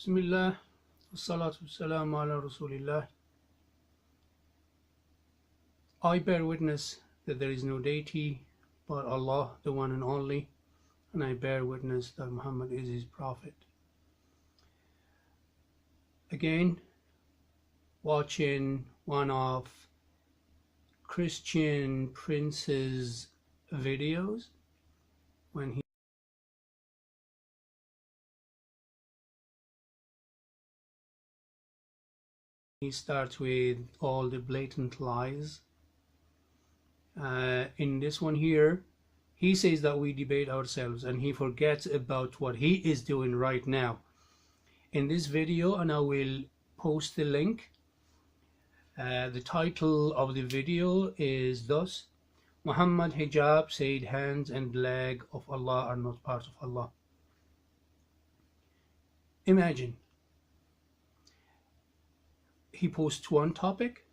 Bismillah, wassalatu wassalamu ala Rasulillah. I bear witness that there is no deity but Allah, the one and only, and I bear witness that Muhammad is his prophet. Again, watching one of Christian Prince's videos when he starts with all the blatant lies. In this one here, he says that we debate ourselves and he forgets about what he is doing right now. In this video, and I will post the link, the title of the video is thus: Muhammad hijab said hands and leg of Allah are not part of Allah. Imagine, he posts one topic,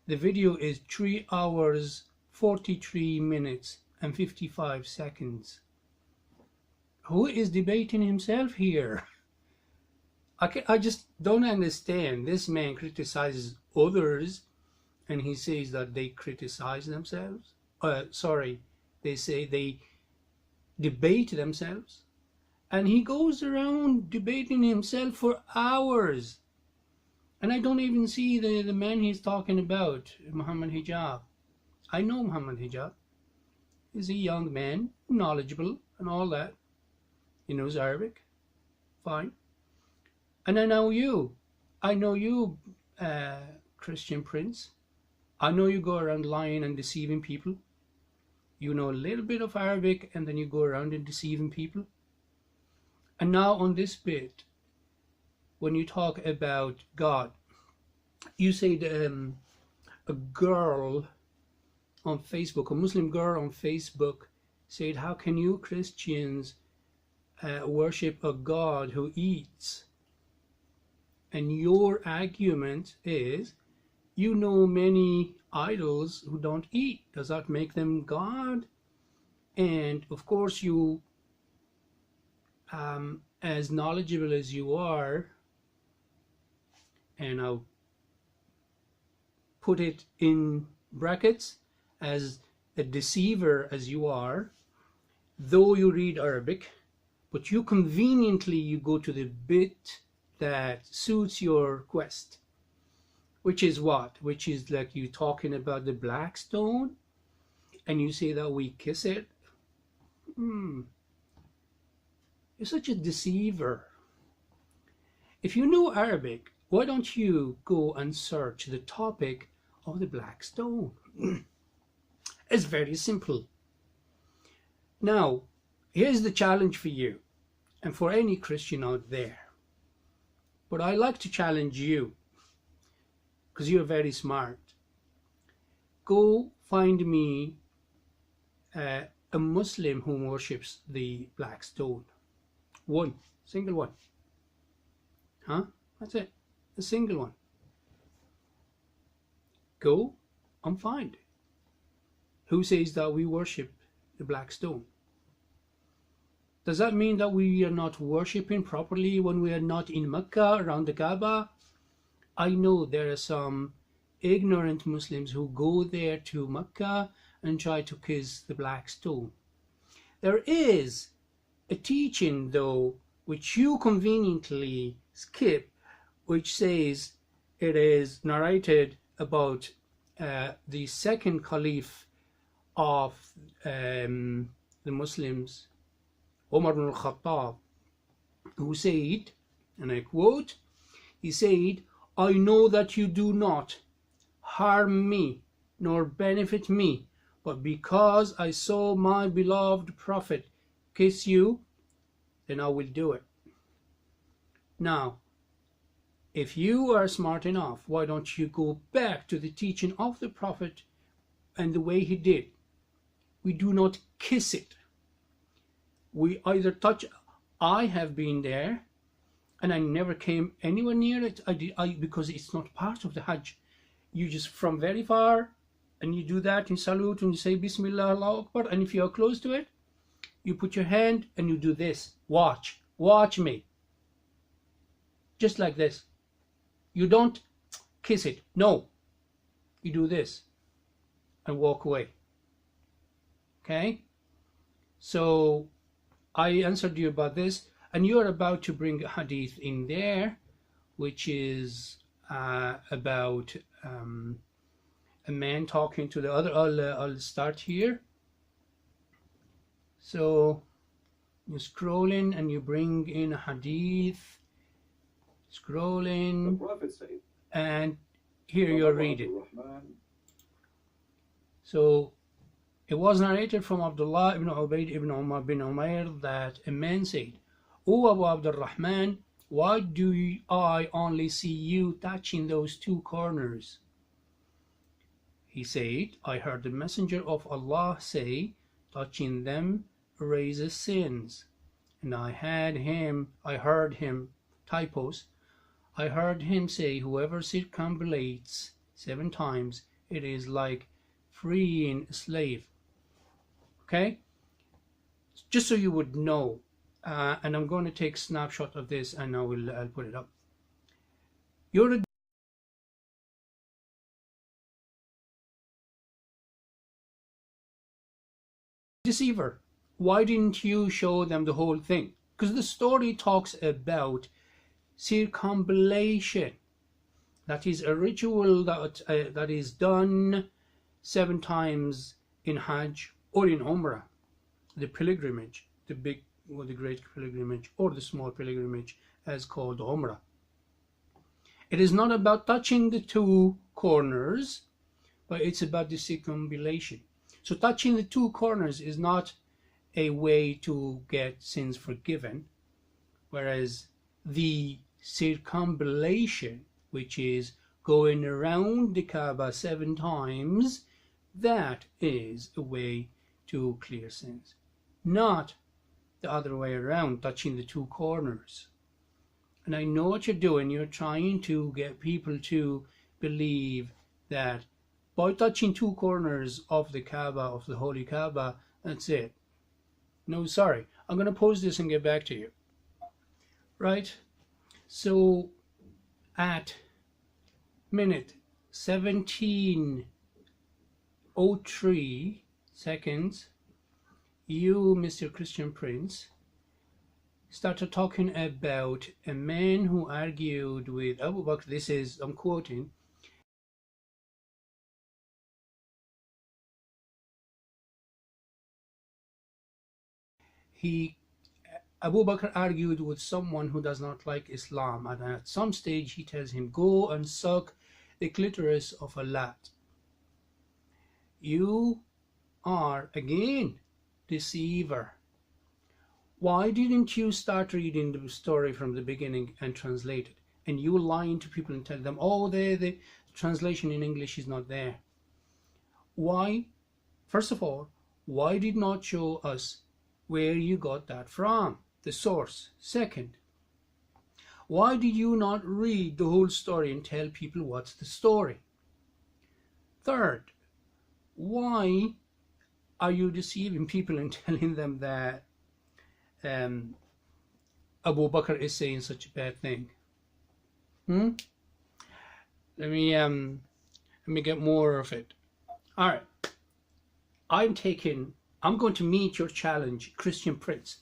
the video is 3 hours 43 minutes and 55 seconds. Who is debating himself here? I just don't understand. This man criticizes others and he says that they criticize themselves. They say they debate themselves, and he goes around debating himself for hours. And I don't even see the man he's talking about, Muhammad Hijab. I know Muhammad Hijab. He's a young man, knowledgeable and all that. He knows Arabic. Fine. And I know you. I know you, Christian Prince. I know you go around lying and deceiving people. You know a little bit of Arabic and then you go around and deceiving people. And now on this bit, when you talk about God, you said a girl on Facebook, a Muslim girl on Facebook said, how can you Christians worship a God who eats? And your argument is, you know many idols who don't eat. Does that make them God? And of course you, as knowledgeable as you are, and I'll put it in brackets, as a deceiver as you are, though you read Arabic, but you conveniently go to the bit that suits your quest, which is what? Which is like you talking about the black stone, and you say that we kiss it. You're such a deceiver. If you know Arabic, why don't you go and search the topic of the black stone? It's very simple. Now, here's the challenge for you and for any Christian out there. But I like to challenge you because you're very smart. Go find me a Muslim who worships the black stone. One, single one. Huh? That's it. A single one. Go and find who says that we worship the black stone. Does that mean that we are not worshipping properly when we are not in Mecca around the Kaaba? I know there are some ignorant Muslims who go there to Mecca and try to kiss the black stone. There is a teaching though which you conveniently skip, which says it is narrated about the second caliph of the Muslims, Umar ibn al-Khattab, who said, and I quote, he said, I know that you do not harm me nor benefit me, but because I saw my beloved prophet kiss you, then I will do it. Now, if you are smart enough, why don't you go back to the teaching of the prophet and the way he did? We do not kiss it. We either touch. I have been there and I never came anywhere near it. Because it's not part of the Hajj. You just from very far and you do that in salute and you say Bismillah Allahu Akbar, and if you are close to it, you put your hand and you do this. Watch me. just like this. You don't kiss it. No. You do this and walk away. Okay? So I answered you about this, and you're about to bring a hadith in there, which is about a man talking to the other. I'll start here. So you scroll in and you bring in a hadith. Scrolling. The Prophet said, and here you read it. So it was narrated from Abdullah ibn Ubayd ibn Umar bin Umair that a man said, O Abu Abdul Rahman, why do I only see you touching those two corners? He said, I heard the Messenger of Allah say, touching them erases sins. And I heard him, typos, I heard him say, whoever circumambulates 7 times, it is like freeing a slave. Okay? Just so you would know, and I'm going to take a snapshot of this and I'll put it up. You're a deceiver. Why didn't you show them the whole thing? Because the story talks about circumambulation. That is a ritual that is done 7 times in Hajj or in Umrah, the pilgrimage, the big or the great pilgrimage or the small pilgrimage as called Umrah. It is not about touching the 2 corners, but it's about the circumambulation. So touching the 2 corners is not a way to get sins forgiven, whereas the circumambulation, which is going around the Kaaba 7 times, that is a way to clear sins, not the other way around, touching the 2 corners. And I know what you're doing. You're trying to get people to believe that by touching 2 corners of the Kaaba, of the Holy Kaaba, that's it. No, sorry. I'm going to pause this and get back to you. Right? So at minute 17:03 seconds, you, Mr. Christian Prince, started talking about a man who argued with Abu Bakr. This is, I'm quoting, Abu Bakr argued with someone who does not like Islam, and at some stage he tells him, go and suck the clitoris of a lad. You are again deceiver. Why didn't you start reading the story from the beginning and translate it? And you lying to people and tell them, oh, the translation in English is not there. Why? First of all, why did not show us where you got that from, the source? Second, why did you not read the whole story and tell people what's the story? Third, why are you deceiving people and telling them that Abu Bakr is saying such a bad thing? Let me get more of it. All right, I'm going to meet your challenge, Christian Prince.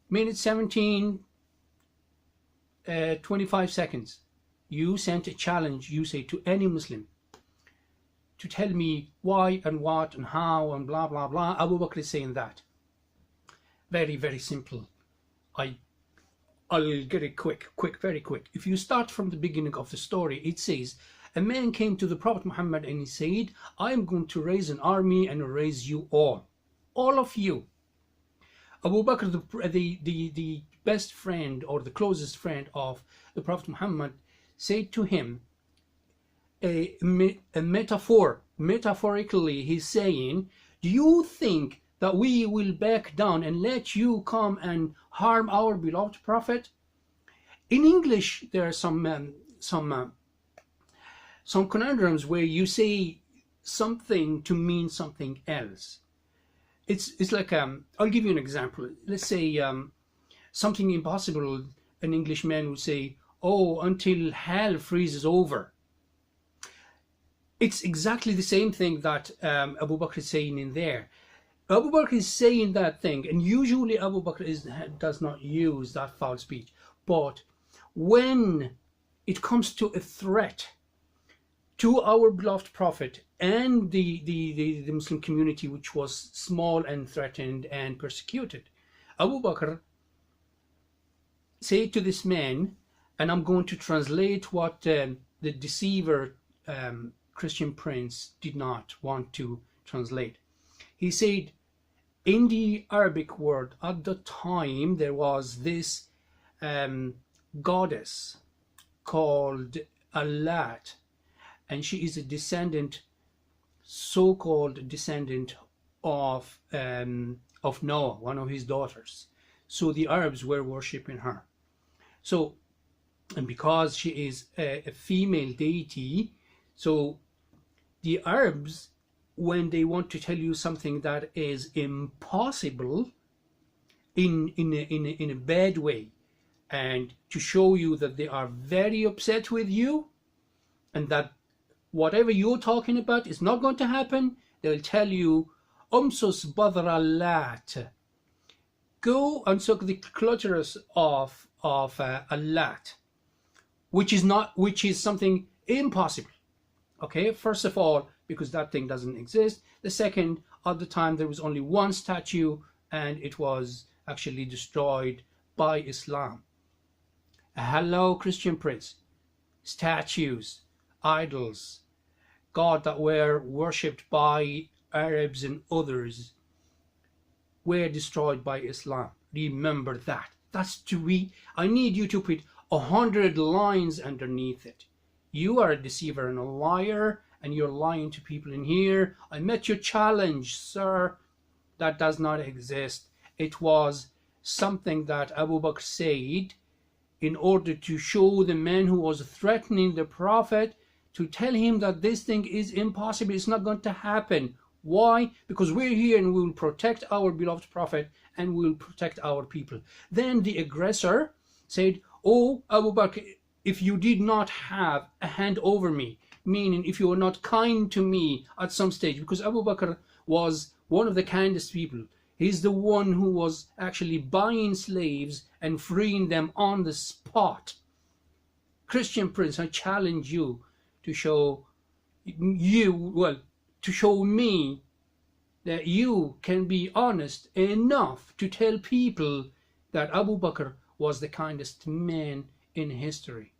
Minute 17:25 seconds. You sent a challenge, you say, to any Muslim to tell me why and what and how and blah blah blah. Abu Bakr is saying that. Very, very simple. I'll get it quick, very quick. If you start from the beginning of the story, it says, a man came to the Prophet Muhammad and he said, I am going to raise an army and raise you all of you. Abu Bakr, the best friend or the closest friend of the Prophet Muhammad, said to him, a metaphorically, he's saying, do you think that we will back down and let you come and harm our beloved Prophet? In English, there are some conundrums where you say something to mean something else. It's like, I'll give you an example. Let's say something impossible, an Englishman would say, oh, until hell freezes over. It's exactly the same thing that Abu Bakr is saying in there. Abu Bakr is saying that thing, and usually Abu Bakr does not use that foul speech. But when it comes to a threat to our beloved Prophet and the Muslim community, which was small and threatened and persecuted, Abu Bakr said to this man, and I'm going to translate what the deceiver Christian prince did not want to translate. He said, in the Arabic word, at the time there was this goddess called Allat, and she is a descendant, so-called descendant of Noah, one of his daughters. So the Arabs were worshipping her. So, and because she is a female deity, so the Arabs, when they want to tell you something that is impossible in a bad way, and to show you that they are very upset with you, and that whatever you're talking about is not going to happen, they'll tell you, Umsus Badr Allat, go and suck the clitoris of Allat, which is something impossible. Okay, first of all, because that thing doesn't exist. The second, at the time there was only one statue, and it was actually destroyed by Islam. Hello, Christian prince. Statues, idols, God that were worshipped by Arabs and others were destroyed by Islam. Remember that. That's to be. I need you to put 100 lines underneath it. You are a deceiver and a liar, and you're lying to people in here. I met your challenge, sir. That does not exist. It was something that Abu Bakr said in order to show the man who was threatening the Prophet, to tell him that this thing is impossible. It's not going to happen. Why? Because we're here and we will protect our beloved Prophet and we will protect our people. Then the aggressor said, oh, Abu Bakr, if you did not have a hand over me, meaning if you were not kind to me at some stage, because Abu Bakr was one of the kindest people. He's the one who was actually buying slaves and freeing them on the spot. Christian prince, I challenge you to show to show me that you can be honest enough to tell people that Abu Bakr was the kindest man in history.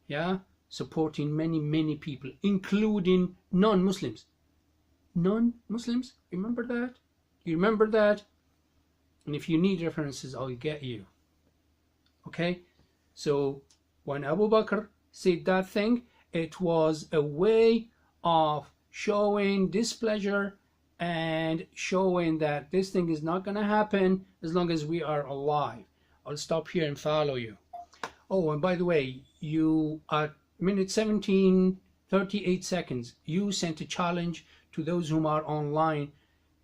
Yeah, supporting many people, including non-Muslims. Non-Muslims, remember that? You remember that? And if you need references, I'll get you. Okay, so when Abu Bakr said that thing, it was a way of showing displeasure and showing that this thing is not going to happen as long as we are alive. I'll stop here and follow you. Oh, and by the way, you at minute 17:38 seconds, you sent a challenge to those whom are online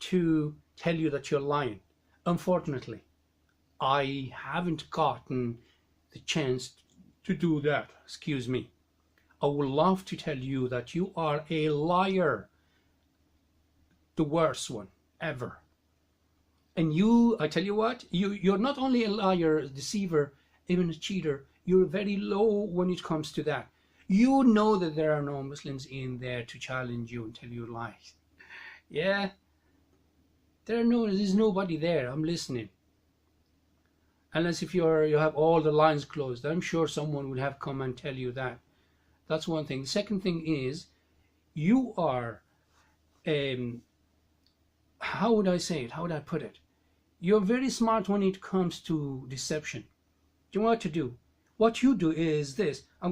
to tell you that you're lying. Unfortunately, I haven't gotten the chance to do that. Excuse me. I would love to tell you that you are a liar, the worst one ever. And you, I tell you what, you're not only a liar, a deceiver, even a cheater, you're very low when it comes to that. You know that there are no Muslims in there to challenge you and tell you lies. Yeah? There's nobody there. I'm listening. Unless if you have all the lines closed. I'm sure someone will have come and tell you that. That's one thing. The second thing is, you are, how would I say it? How would I put it? You're very smart when it comes to deception. Do you know what to do? What you do is this. I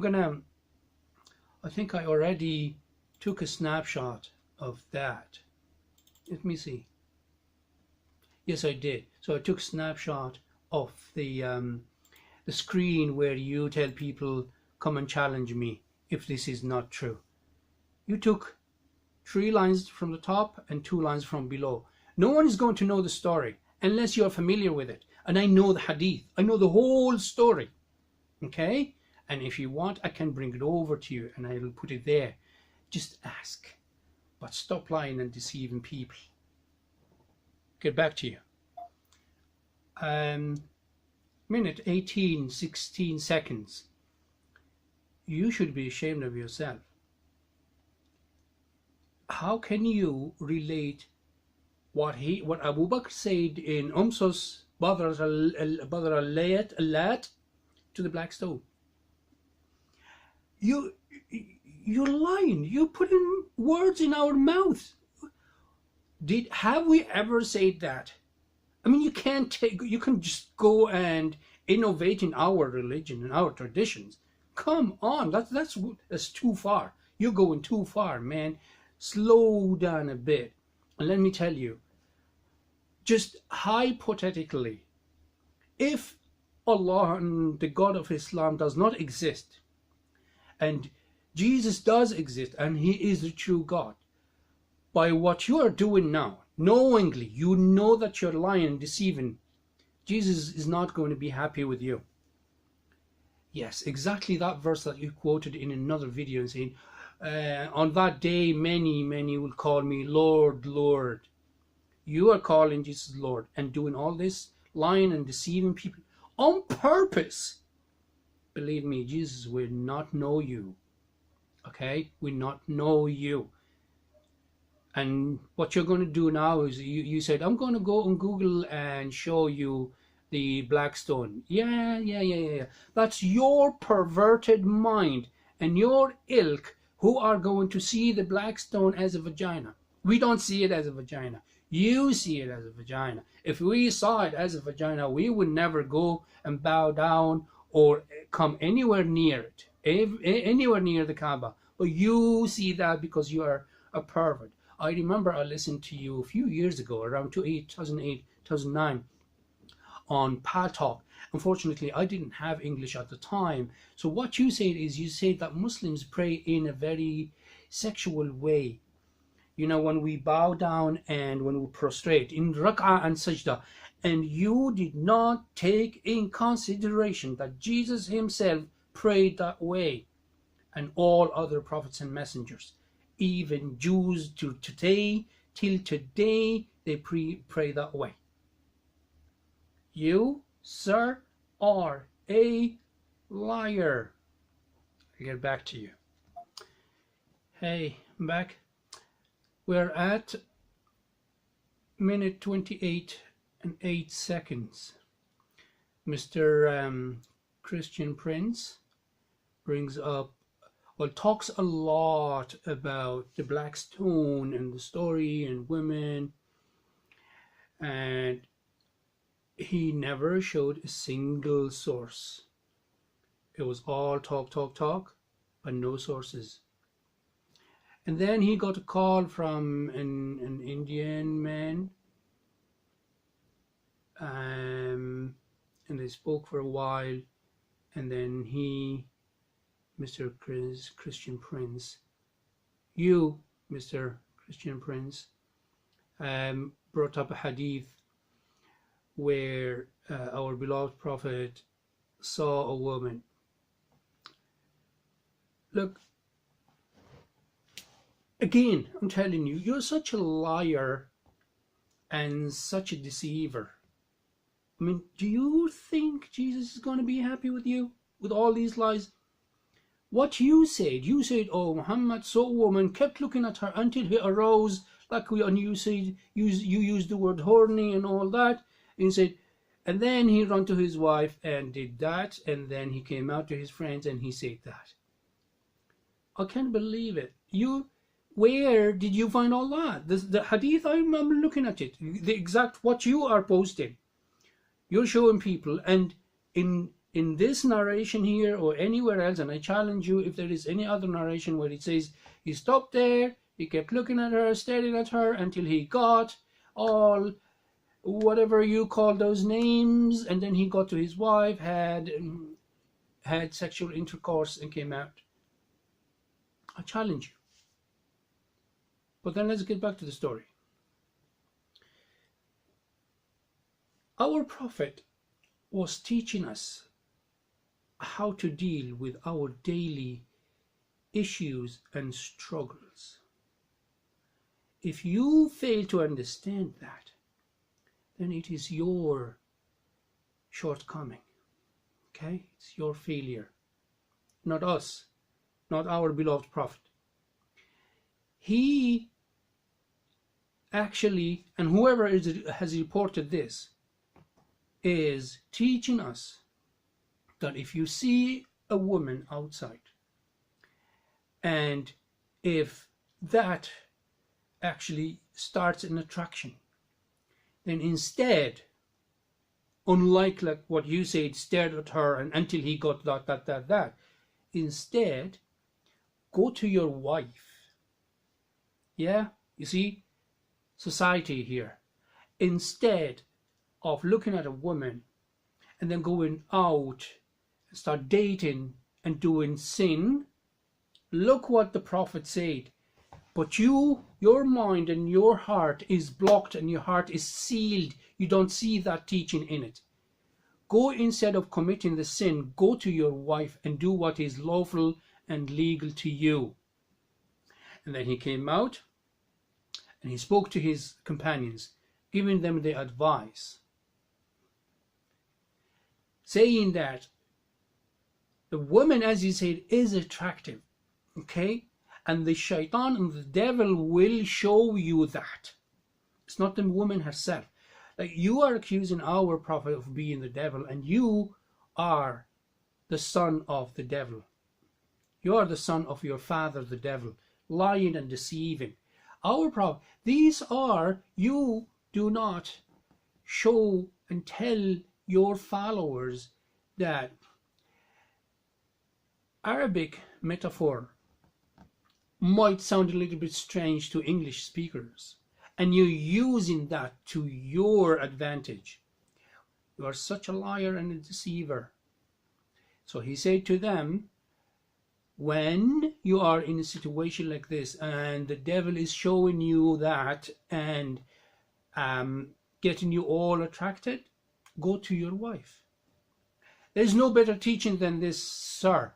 think I already took a snapshot of that. Let me see. Yes, I did. So I took a snapshot of the screen where you tell people, come and challenge me if this is not true. You took 3 lines from the top and 2 lines from below. No one is going to know the story unless you're familiar with it. And I know the hadith. I know the whole story. Okay? And if you want, I can bring it over to you and I'll put it there. Just ask. But stop lying and deceiving people. Get back to you. Minute 18, 16 seconds. You should be ashamed of yourself. How can you relate what Abu Bakr said in Umsus Badr al-Layat to the black stone? You're lying. You putting words in our mouth. Have we ever said that? I mean, you can just go and innovate in our religion and our traditions. Come on, that's too far. You're going too far, man. Slow down a bit. And let me tell you, just hypothetically, if Allah and the God of Islam does not exist, and Jesus does exist, and he is the true God, by what you are doing now, knowingly, you know that you're lying and deceiving, Jesus is not going to be happy with you. Yes, exactly that verse that you quoted in another video and saying, on that day many will call me Lord, Lord. You are calling Jesus Lord and doing all this lying and deceiving people on purpose. Believe me, Jesus will not know you. Okay? Will not know you. And what you're going to do now is you said, I'm going to go on Google and show you the black stone. Yeah. That's your perverted mind and your ilk who are going to see the black stone as a vagina. We don't see it as a vagina. You see it as a vagina. If we saw it as a vagina, we would never go and bow down or come anywhere near it, anywhere near the Kaaba. But you see that because you are a pervert. I remember I listened to you a few years ago, around 2008, 2009, on Pal Talk. Unfortunately, I didn't have English at the time. So what you said is, you said that Muslims pray in a very sexual way. You know, when we bow down and when we prostrate in rak'ah and sajda. And you did not take in consideration that Jesus himself prayed that way, and all other prophets and messengers. Even Jews till today, they pray that way. You, sir, are a liar. I'll get back to you. Hey, I'm back. We're at minute 28 and 8 seconds. Mr. Christian Prince brings up, well, talks a lot about the black stone and the story and women, and he never showed a single source. It was all talk, but no sources. And then he got a call from an Indian man, and they spoke for a while, and then Mr. Christian Prince, Mr. Christian Prince, brought up a hadith where our beloved Prophet saw a woman. Look, again, I'm telling you, you're such a liar and such a deceiver. I mean, do you think Jesus is going to be happy with you with all these lies? What you said, oh, Muhammad saw a woman, kept looking at her until he arose, like you said, you used the word horny and all that, and he said, and then he ran to his wife and did that, and then he came out to his friends and he said that. I can't believe it. Where did you find all that? The hadith, I'm looking at it, the exact what you are posting. You're showing people, and in this narration here or anywhere else, and I challenge you if there is any other narration where it says he stopped there, he kept looking at her, staring at her until he got all whatever you call those names, and then he got to his wife, had sexual intercourse and came out. I challenge you. But then let's get back to the story. Our Prophet was teaching us how to deal with our daily issues and struggles. If you fail to understand that, then it is your shortcoming, okay? It's your failure, not us, not our beloved Prophet. He actually, and whoever has reported this, is teaching us that if you see a woman outside, and if that actually starts an attraction, then instead, unlike like what you said, stared at her and until he got that, instead, go to your wife. Yeah, you see, society here. Instead of looking at a woman and then going out and start dating and doing sin, look what the Prophet said. But your mind and your heart is blocked and your heart is sealed. You don't see that teaching in it. Go, instead of committing the sin, go to your wife and do what is lawful and legal to you. And then he came out and he spoke to his companions, giving them the advice, saying that the woman, as he said, is attractive, okay? And the shaitan and the devil will show you that. It's not the woman herself. Like, you are accusing our Prophet of being the devil, and you are the son of the devil. You are the son of your father, the devil, lying and deceiving. Our Prophet, these are, you do not show and tell your followers that Arabic metaphor might sound a little bit strange to English speakers, and you're using that to your advantage. You are such a liar and a deceiver. So he said to them, when you are in a situation like this and the devil is showing you that and getting you all attracted, go to your wife. There's no better teaching than this, sir.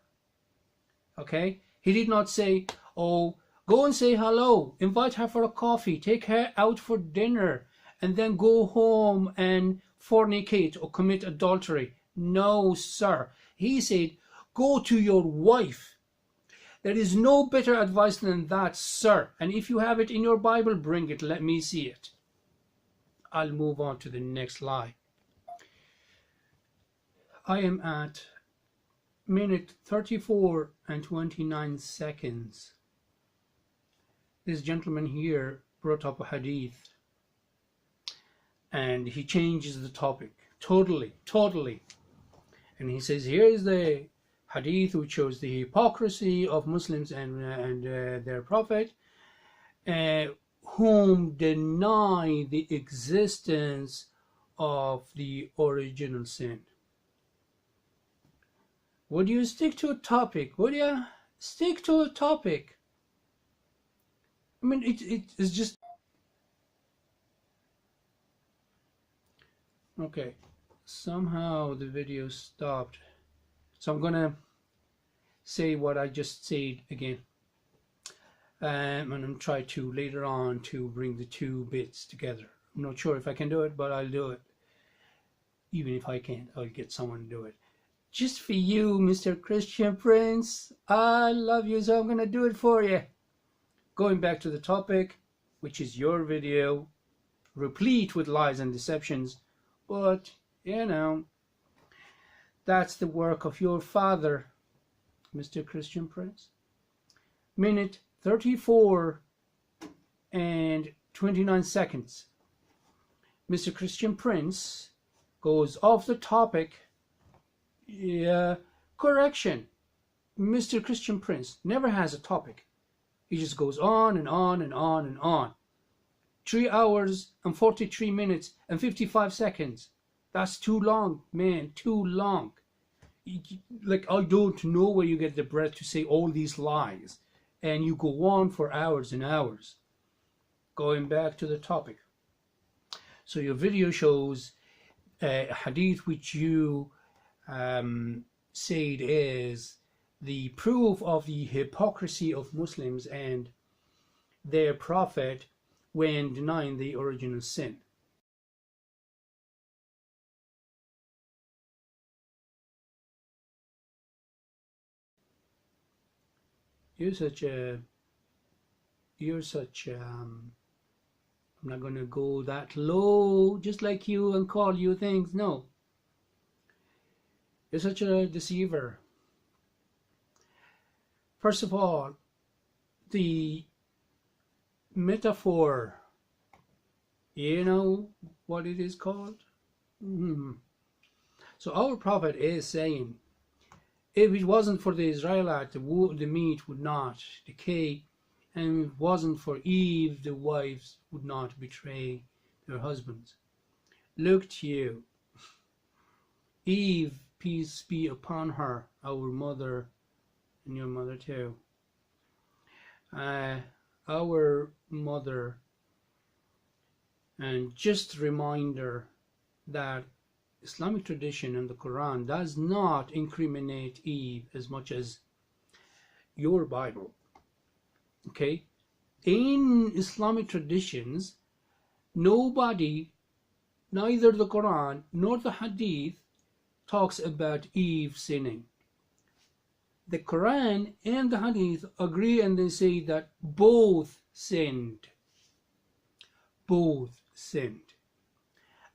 Okay? He did not say, oh, go and say hello, invite her for a coffee, take her out for dinner, and then go home and fornicate or commit adultery. No, sir. He said, go to your wife. There is no better advice than that, sir. And if you have it in your Bible, bring it. Let me see it. I'll move on to the next lie. I am at minute 34 and 29 seconds. This gentleman here brought up a hadith and he changes the topic totally. And he says, here is the hadith which shows the hypocrisy of Muslims and their prophet, whom deny the existence of the original sin. Would you stick to a topic? Would you stick to a topic? I mean, it's just... Okay, somehow the video stopped. So I'm gonna say what I just said again. And I'm trying to later on to bring the two bits together. I'm not sure if I can do it, but I'll do it. Even if I can't, I'll get someone to do it. Just for you, Mr. Christian Prince. I love you, so I'm going to do it for you. Going back to the topic, which is your video, replete with lies and deceptions. But, you know, that's the work of your father, Mr. Christian Prince. Minute 34 and 29 seconds. Mr. Christian Prince goes off the topic. Yeah, correction. Mr. Christian Prince never has a topic. He just goes on and on and on and on. 3 hours and 43 minutes and 55 seconds. That's too long, man, too long. Like, I don't know where you get the breath to say all these lies. And you go on for hours and hours. Going back to the topic. So your video shows a hadith which you said is the proof of the hypocrisy of Muslims and their prophet when denying the original sin. You're such I'm not gonna go that low just like you and call you things. No, you're such a deceiver. First of all, the metaphor, you know what it is called? So our prophet is saying, if it wasn't for the Israelites, the meat would not decay, and if it wasn't for Eve, the wives would not betray their husbands. Look to you. Eve, peace be upon her, our mother, and your mother too. Our mother, and just a reminder that Islamic tradition and the Quran does not incriminate Eve as much as your Bible. Okay? In Islamic traditions, nobody, neither the Quran nor the Hadith, talks about Eve sinning. The Quran and the Hadith agree and they say that both sinned. Both sinned.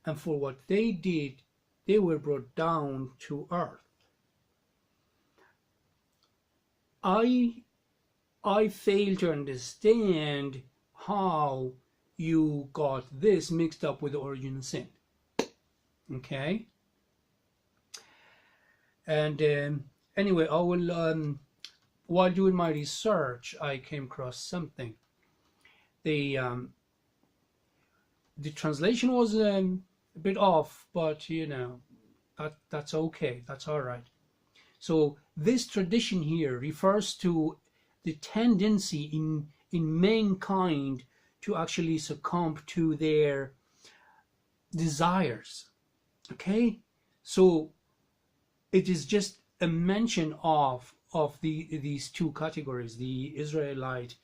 And for what they did, they were brought down to earth. I fail to understand how you got this mixed up with the original sin. Okay? And anyway, I will, while doing my research, I came across something. The translation was a bit off, but you know, that's okay, that's all right. So this tradition here refers to the tendency in mankind to actually succumb to their desires. Okay, so it is just a mention of these two categories, the Israelite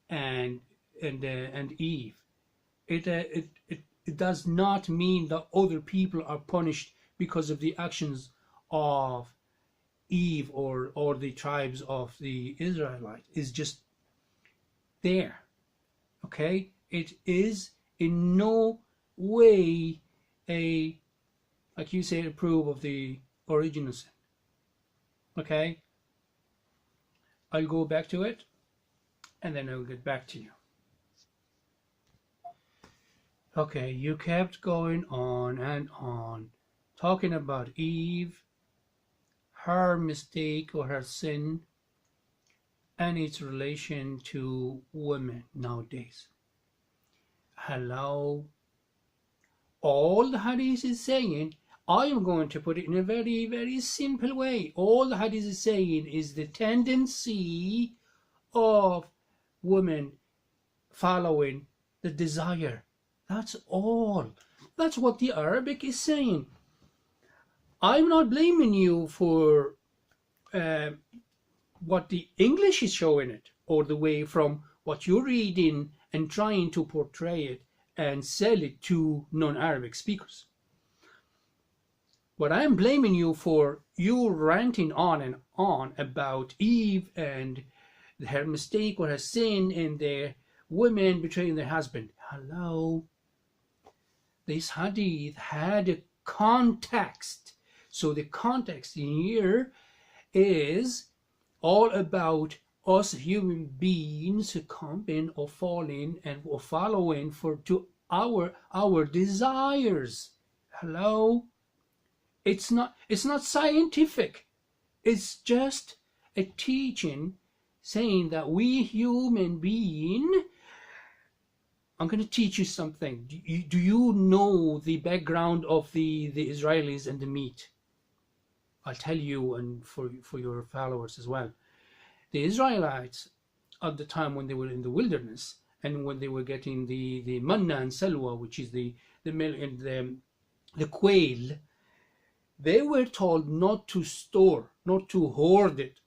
and Eve. It does not mean that other people are punished because of the actions of Eve or the tribes of the Israelites. It's just there. Okay? It is in no way a, like you say, a proof of the original sin. Okay? I'll go back to it and then I'll get back to you. Okay, you kept going on and on, talking about Eve, her mistake or her sin, and its relation to women nowadays. Hello? All the hadith is saying, I am going to put it in a very, very simple way. All the hadith is saying is the tendency of women following the desire. That's all. That's what the Arabic is saying. I'm not blaming you for what the English is showing it, or the way from what you're reading and trying to portray it and sell it to non-Arabic speakers. What I'm blaming you for, you ranting on and on about Eve and her mistake or her sin and the women betraying their husband. Hello? This hadith had a context. So the context in here is all about us human beings succumbing or falling and or following to our desires. Hello? It's not scientific. It's just a teaching saying that we human beings, I'm going to teach you something. Do you know the background of the Israelis and the meat? I'll tell you, and for your followers as well. The Israelites, at the time when they were in the wilderness, and when they were getting the manna and salwa, which is the milk and the quail, They were told not to store, not to hoard it.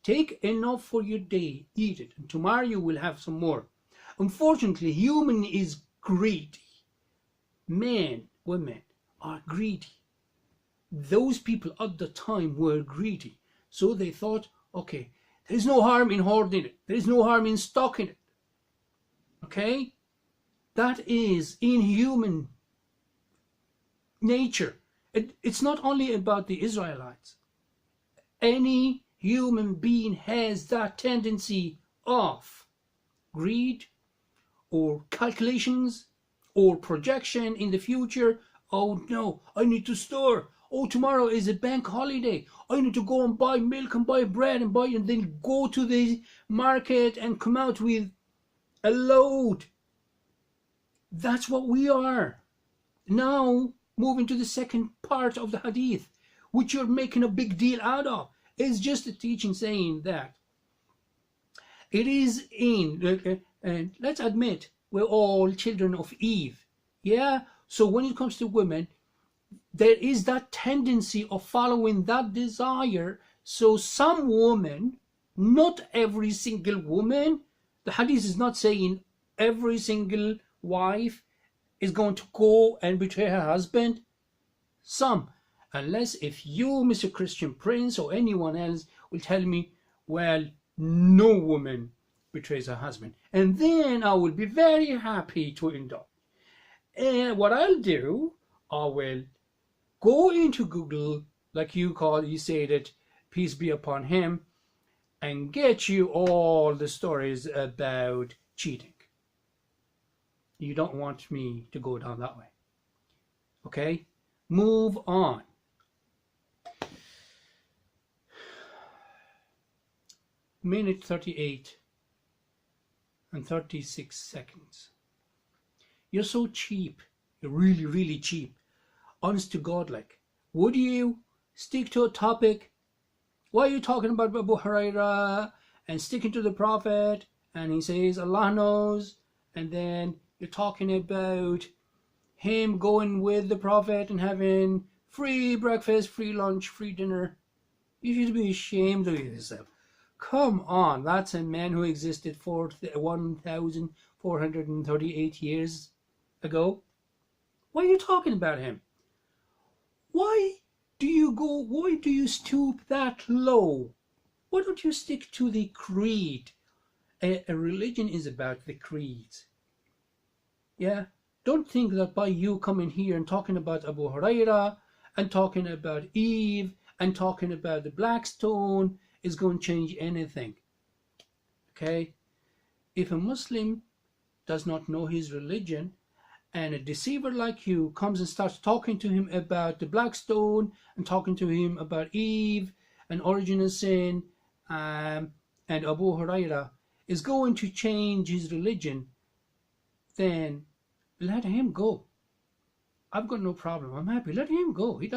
Take enough for your day, eat it, and tomorrow you will have some more. Unfortunately, human is greedy. Men, women are greedy. Those people at the time were greedy. So they thought, okay, there is no harm in hoarding it. There is no harm in stocking it. Okay? That is in human nature. It's not only about the Israelites. Any human being has that tendency of greed or calculations or projection in the future. Oh no, I need to store. Oh, tomorrow is a bank holiday. I need to go and buy milk and buy bread and then go to the market and come out with a load. That's what we are. Now, moving to the second part of the hadith, which you're making a big deal out of. It's just a teaching saying that it is in, and let's admit, we're all children of Eve. Yeah? So when it comes to women, there is that tendency of following that desire. So some women, not every single woman, the hadith is not saying every single wife is going to go and betray her husband. Some, unless if you, Mr. Christian Prince, or anyone else will tell me, well, no woman betrays her husband, and then I will be very happy to indulge. And what I'll do, I will go into Google, like you say that, peace be upon him, and get you all the stories about cheating. You don't want me to go down that way. Okay? Move on. Minute 38 and 36 seconds. You're so cheap. You're really, really cheap. Honest to God, like, would you stick to a topic? Why are you talking about Abu Huraira and sticking to the Prophet? And he says Allah knows, and then you're talking about him going with the Prophet and having free breakfast, free lunch, free dinner. You should be ashamed of yourself. Come on, that's a man who existed for 1,438 years ago. Why are you talking about him? Why do you stoop that low? Why don't you stick to the creed? A religion is about the creeds. Yeah? Don't think that by you coming here and talking about Abu Huraira and talking about Eve and talking about the black stone is going to change anything. Okay? If a Muslim does not know his religion and a deceiver like you comes and starts talking to him about the black stone and talking to him about Eve and origin of sin and Abu Huraira is going to change his religion, then let him go. I've got no problem. I'm happy. Let him go. He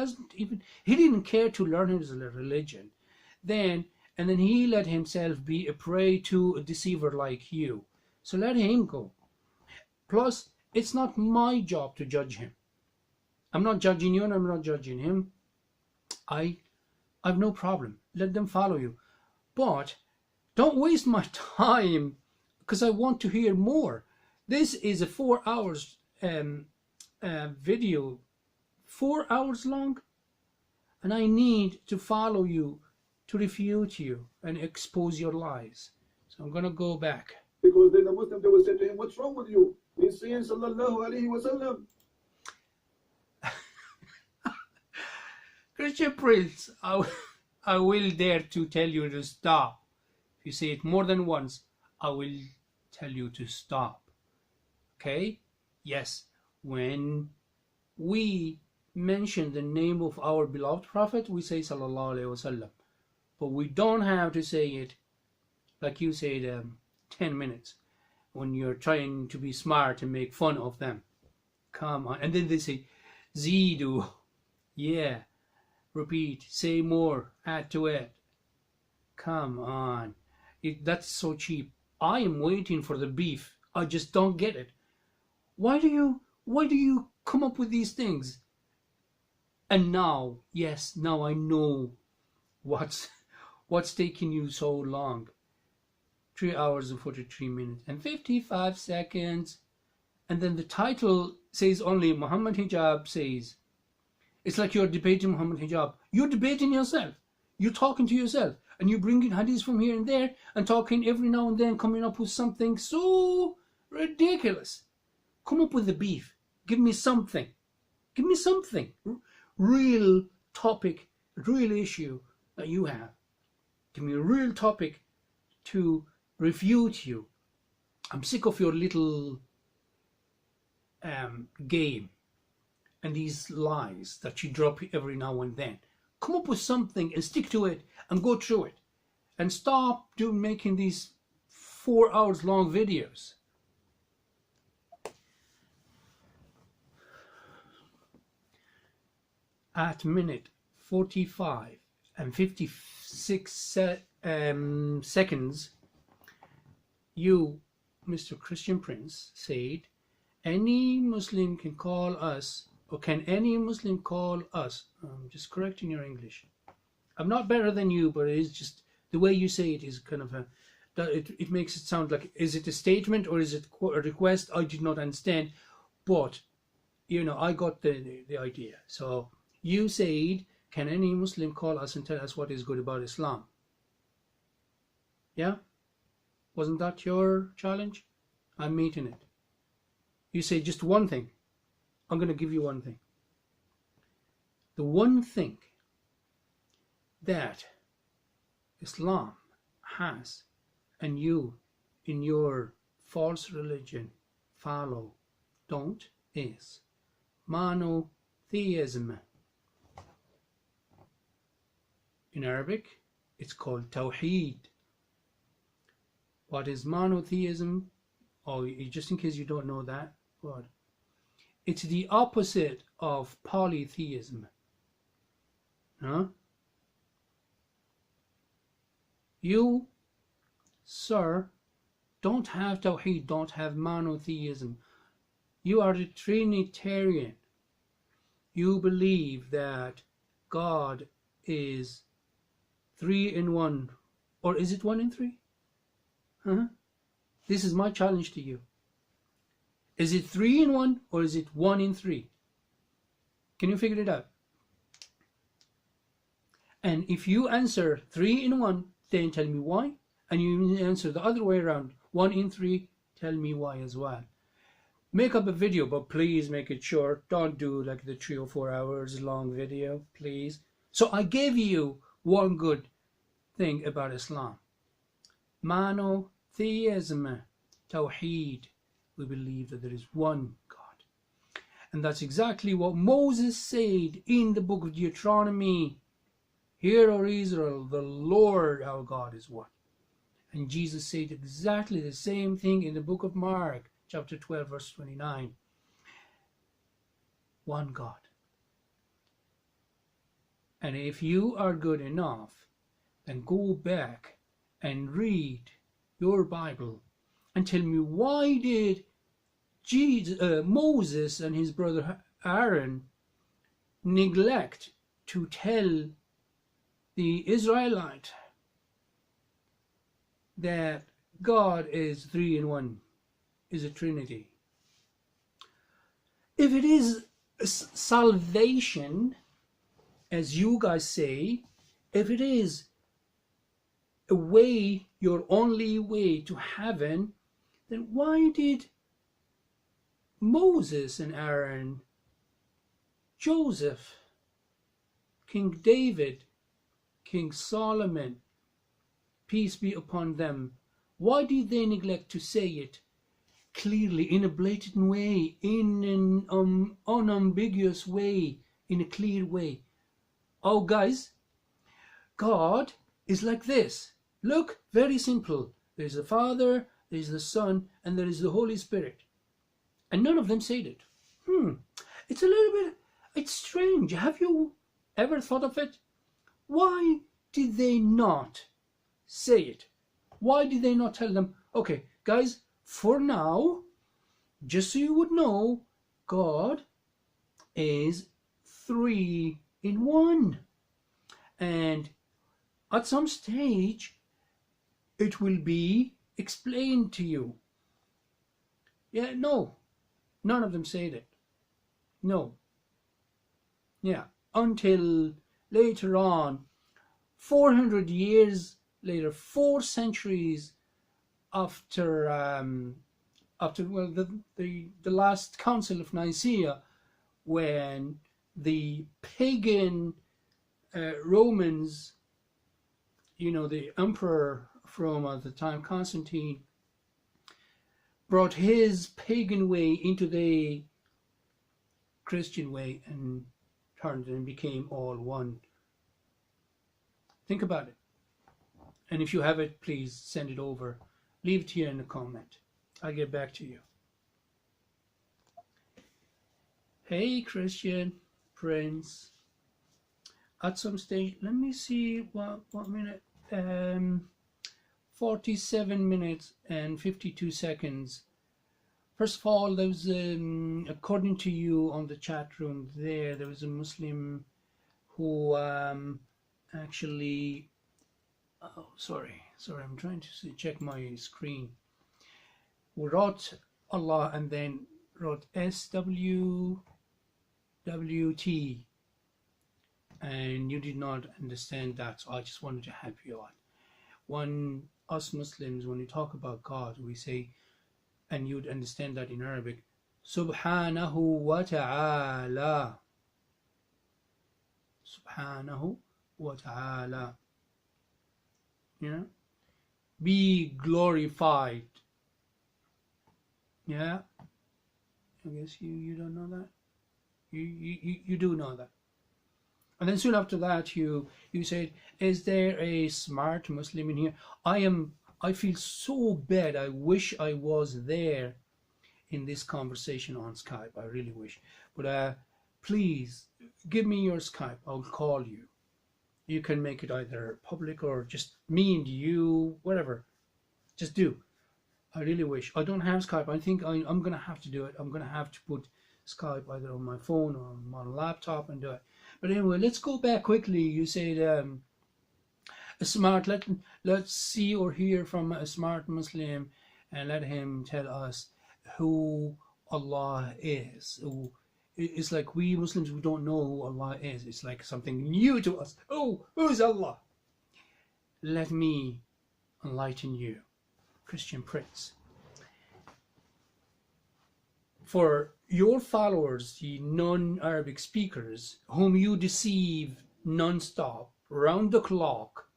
didn't care to learn his religion. And then he let himself be a prey to a deceiver like you. So let him go. Plus, it's not my job to judge him. I'm not judging you and I'm not judging him. I've no problem. Let them follow you. But don't waste my time because I want to hear more. This is a 4 hours video, 4 hours long, and I need to follow you, to refute you and expose your lies. So I'm going to go back. Because then the Muslim, they will say to him, what's wrong with you? He's saying sallallahu alayhi wa sallam. Christian Prince, I will dare to tell you to stop. If you say it more than once, I will tell you to stop. Okay? Yes, when we mention the name of our beloved Prophet, we say sallallahu alayhi wasallam. But we don't have to say it like you said 10 minutes when you're trying to be smart and make fun of them. Come on. And then they say, Zidu. Yeah. Repeat. Say more. Add to it. Come on. That's so cheap. I am waiting for the beef. I just don't get it. Why do you come up with these things And now, yes, now I know what's taking you so long. 3 hours and 43 minutes and 55 seconds. And then the title says only Muhammad Hijab says. It's like you're debating Muhammad Hijab. You're debating yourself. You're talking to yourself. And you're bringing hadiths from here and there and talking every now and then, coming up with something so ridiculous. Come up with the beef. Give me something. Give me something. Real topic, real issue that you have. Give me a real topic to refute you. I'm sick of your little game and these lies that you drop every now and then. Come up with something and stick to it and go through it. And stop making these 4 hours long videos. At minute 45 and 56 seconds, you, Mr. Christian Prince, said, any Muslim can call us, or can any Muslim call us? I'm just correcting your English. I'm not better than you, but it is just the way you say it is kind of a, it makes it sound like, is it a statement or is it a request? I did not understand, but you know, I got the idea. So you said, can any Muslim call us and tell us what is good about Islam? Yeah? Wasn't that your challenge? I'm meeting it. You say just one thing. I'm going to give you one thing. The one thing that Islam has and you in your false religion follow, don't, is monotheism. In Arabic, it's called Tawheed. What is monotheism? Oh, just in case you don't know that word. It's the opposite of polytheism. Huh? You, sir, don't have Tawheed, don't have monotheism. You are the Trinitarian. You believe that God is 3 in 1. Or is it 1 in 3? Huh? This is my challenge to you. Is it 3 in 1 or is it 1 in 3? Can you figure it out? And if you answer 3 in 1, then tell me why. And you answer the other way around, 1 in 3, tell me why as well. Make up a video, but please make it short. Don't do like the 3 or 4 hours long video, please. So I gave you one good thing about Islam. Monotheism, Tawheed. We believe that there is one God. And that's exactly what Moses said in the book of Deuteronomy. Hear, O Israel, the Lord our God is one. And Jesus said exactly the same thing in the book of Mark, chapter 12, verse 29. One God. And if you are good enough, then go back and read your Bible and tell me, why did Moses and his brother Aaron neglect to tell the Israelite that God is 3 in 1, is a Trinity? If it is salvation, as you guys say, if it is a way, your only way to heaven, then why did Moses and Aaron, Joseph, King David, King Solomon, peace be upon them, why did they neglect to say it clearly, in a blatant way, in an unambiguous way, in a clear way? Oh guys, God is like this. Look, very simple. There's the Father, there's the Son, and there is the Holy Spirit. And none of them said it. It's a little bit, it's strange. Have you ever thought of it? Why did they not say it? Why did they not tell them, okay, guys, for now, just so you would know, God is 3 in one. And at some stage, it will be explained to you. Yeah, no, none of them say that. No. Yeah, until later on, 400 years later, 4 centuries after well, the last Council of Nicaea, when the pagan Romans, you know, the emperor from at the time, Constantine, brought his pagan way into the Christian way and turned and became all one. Think about it. And if you have it, please send it over. Leave it here in the comment. I'll get back to you. Hey, Christian Prince. At some stage, let me see what minute. 47 minutes and 52 seconds. First of all, there was, according to you on the chat room there was a Muslim who actually, oh, sorry, I'm trying to check my screen, who wrote Allah and then wrote SWWT, and you did not understand that, so I just wanted to help you out. Us Muslims, when we talk about God, we say, and you'd understand that in Arabic, Subhanahu wa ta'ala. Subhanahu wa ta'ala. Yeah? Be glorified. Yeah? I guess you don't know that? You do know that. And then soon after that you said, is there a smart Muslim in here? I feel so bad. I wish I was there in this conversation on Skype. I really wish. But please give me your Skype. I'll call you. You can make it either public or just me and you, whatever. Just do. I really wish. I don't have Skype. I think I'm going to have to do it. I'm going to have to put Skype either on my phone or on my laptop and do it. But anyway, let's go back quickly. You said a smart, let's see or hear from a smart Muslim and let him tell us who Allah is. It's like we Muslims, we don't know who Allah is. It's like something new to us. Oh, who's Allah? Let me enlighten you, Christian Prince. For your followers, the non-Arabic speakers, whom you deceive non-stop, round the clock,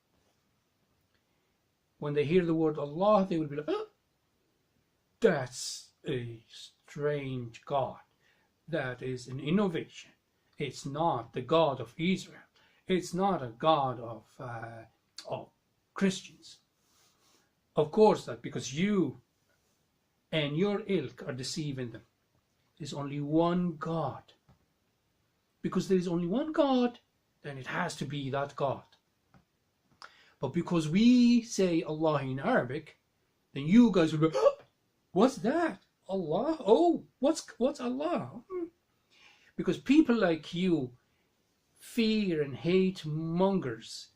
when they hear the word Allah, they will be like, oh, that's a strange God. That is an innovation. It's not the God of Israel. It's not a God of Christians. Of course, that because you and your ilk are deceiving them. There's only one God. Because there is only one God, then it has to be that God. But because we say Allah in Arabic, then you guys will be, oh, what's that? Allah? Oh, what's Allah? Because people like you, fear and hate mongers,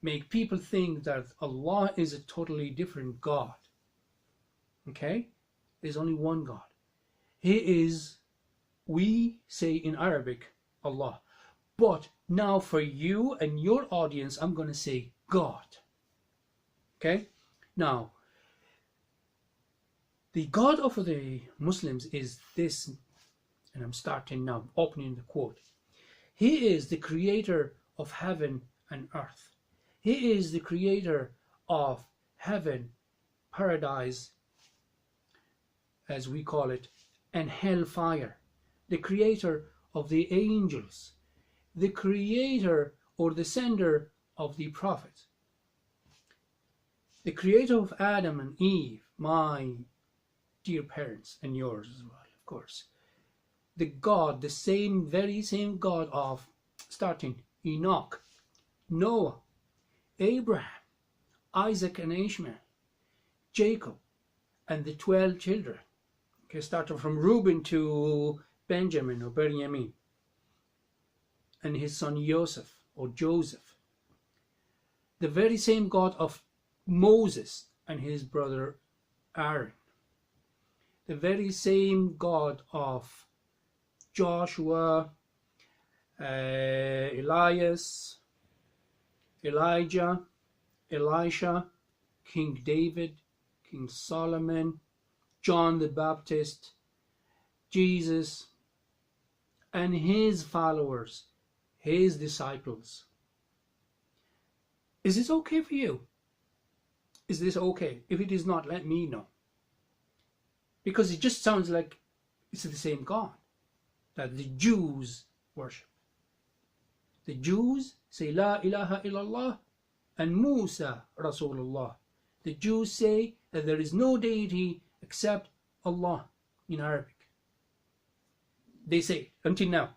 make people think that Allah is a totally different God. Okay? There's only one God. He is, we say in Arabic, Allah. But now for you and your audience, I'm going to say God. Okay? Now, the God of the Muslims is this, and I'm starting now, opening the quote. He is the creator of heaven and earth. He is the creator of heaven, paradise, as we call it, and hellfire. The creator of the angels. The creator or the sender of the prophets. The creator of Adam and Eve, my dear parents, and yours as well, of course. The God, the same, very same God of, starting Enoch, Noah, Abraham, Isaac and Ishmael, Jacob, and the 12 children. Okay, starting from Reuben to Benjamin or Benjamin. and his son Joseph or Joseph. The very same God of Moses and his brother Aaron. The very same God of Joshua, Elias, Elijah, Elisha, King David, King Solomon, John the Baptist, Jesus, and his followers, his disciples. Is this okay for you? Is this okay? If it is not, let me know. Because it just sounds like it's the same God that the Jews worship. The Jews say La ilaha illallah and Musa Rasulullah. The Jews say that there is no deity except Allah in Arabic. They say, until now,